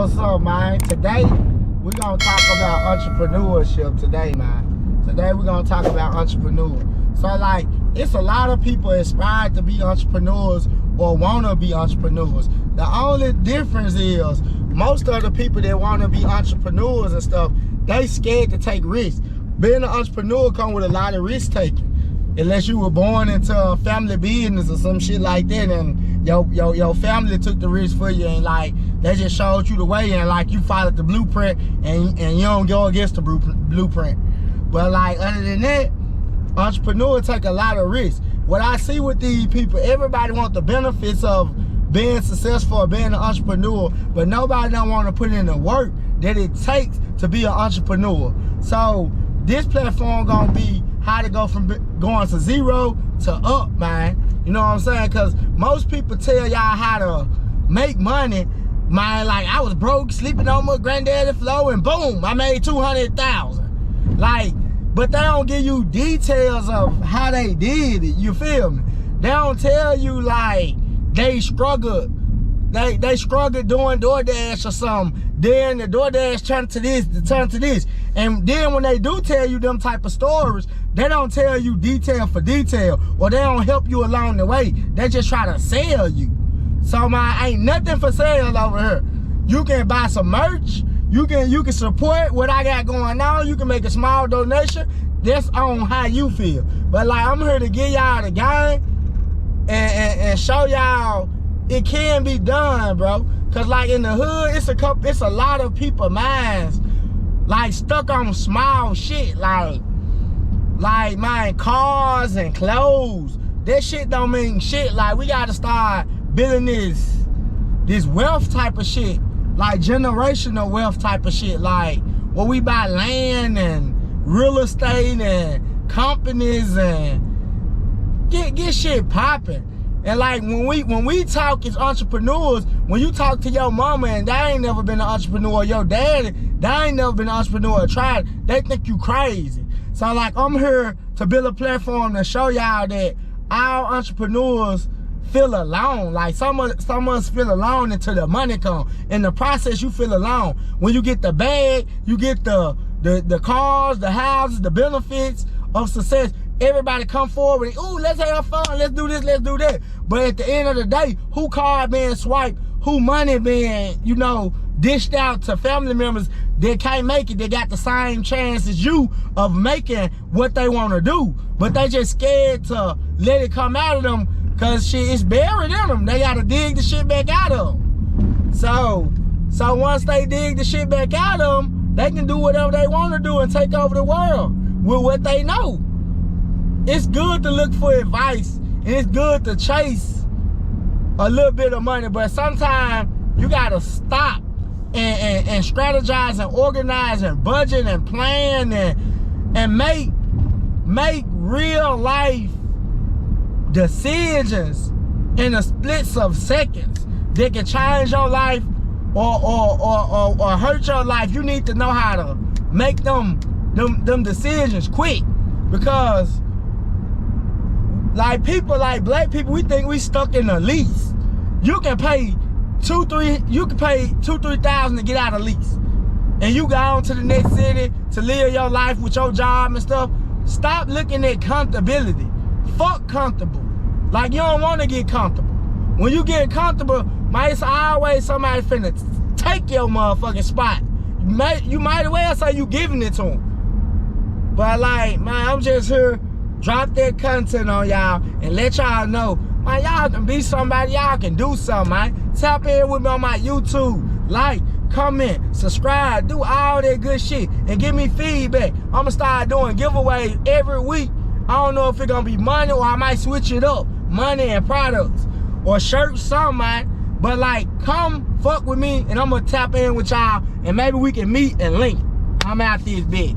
what's up, man? Today, we're gonna talk about entrepreneurship today, man. Today, we're gonna talk about entrepreneurs. So, like, it's a lot of people inspired to be entrepreneurs or wanna be entrepreneurs. The only difference is, most of the people that wanna be entrepreneurs and stuff, they scared to take risks. Being an entrepreneur comes with a lot of risk taking. Unless you were born into a family business or some shit like that, and your family took the risk for you, and like they just showed you the way, and like you followed the blueprint, and you don't go against the blueprint. But like other than that, entrepreneurs take a lot of risks. What I see with these people, everybody wants the benefits of being successful or being an entrepreneur, but nobody don't want to put in the work that it takes to be an entrepreneur. So this platform gonna be how to go from going to zero to up, man. You know what I'm saying? Because most people tell y'all how to make money, man. Like, I was broke, sleeping on my granddaddy floor, and boom, I made 200,000. Like, but they don't give you details of how they did it. You feel me? They don't tell you like they struggled. They struggled doing DoorDash or something. Then the DoorDash turned to this, turned to this. And then when they do tell you them type of stories, they don't tell you detail for detail, or they don't help you along the way. They just try to sell you. So, man, ain't nothing for sale over here. You can buy some merch. You can support what I got going on. You can make a small donation. That's on how you feel. But like, I'm here to give y'all the game and show y'all it can be done, bro. Cause like in the hood, it's a lot of people minds like stuck on small shit, like man, cars and clothes. That shit don't mean shit. Like, we gotta start building this wealth type of shit, like generational wealth type of shit, like where we buy land and real estate and companies and get shit popping. And like when we talk as entrepreneurs, when you talk to your mama and they ain't never been an entrepreneur, your daddy, they ain't never been an entrepreneur or tried, they think you crazy. So like, I'm here to build a platform to show y'all that all entrepreneurs feel alone. Like some of us feel alone until the money come. In the process, you feel alone. When you get the bag, you get the cars, the houses, the benefits of success. Everybody come forward and, ooh, let's have fun, let's do this, let's do that. But at the end of the day, who card being swiped, who money being, you know, dished out to family members that can't make it, they got the same chance as you of making what they want to do. But they just scared to let it come out of them because shit is buried in them. They got to dig the shit back out of them. So once they dig the shit back out of them, they can do whatever they want to do and take over the world with what they know. It's good to look for advice, and it's good to chase a little bit of money, but sometimes you gotta stop and strategize and organize and budget and plan and make real life decisions in the splits of seconds that can change your life or hurt your life. You need to know how to make them decisions quick, because like people, like black people, we think we stuck in a lease. You can pay $2,000-3,000 to get out of lease, and you go on to the next city to live your life with your job and stuff. Stop looking at comfortability. Fuck comfortable. Like, you don't want to get comfortable. When you get comfortable, man, it's always somebody finna take your motherfucking spot. You might as well say you giving it to them. But like, man, I'm just here. Drop that content on y'all and let y'all know, man, y'all can be somebody, y'all can do something, man. Tap in with me on my YouTube, like, comment, subscribe, do all that good shit, and give me feedback. I'ma start doing giveaways every week. I don't know if it's gonna be money, or I might switch it up, money and products, or shirts, something, man. But like, come fuck with me, and I'm gonna tap in with y'all, and maybe we can meet and link. I'm out this bit.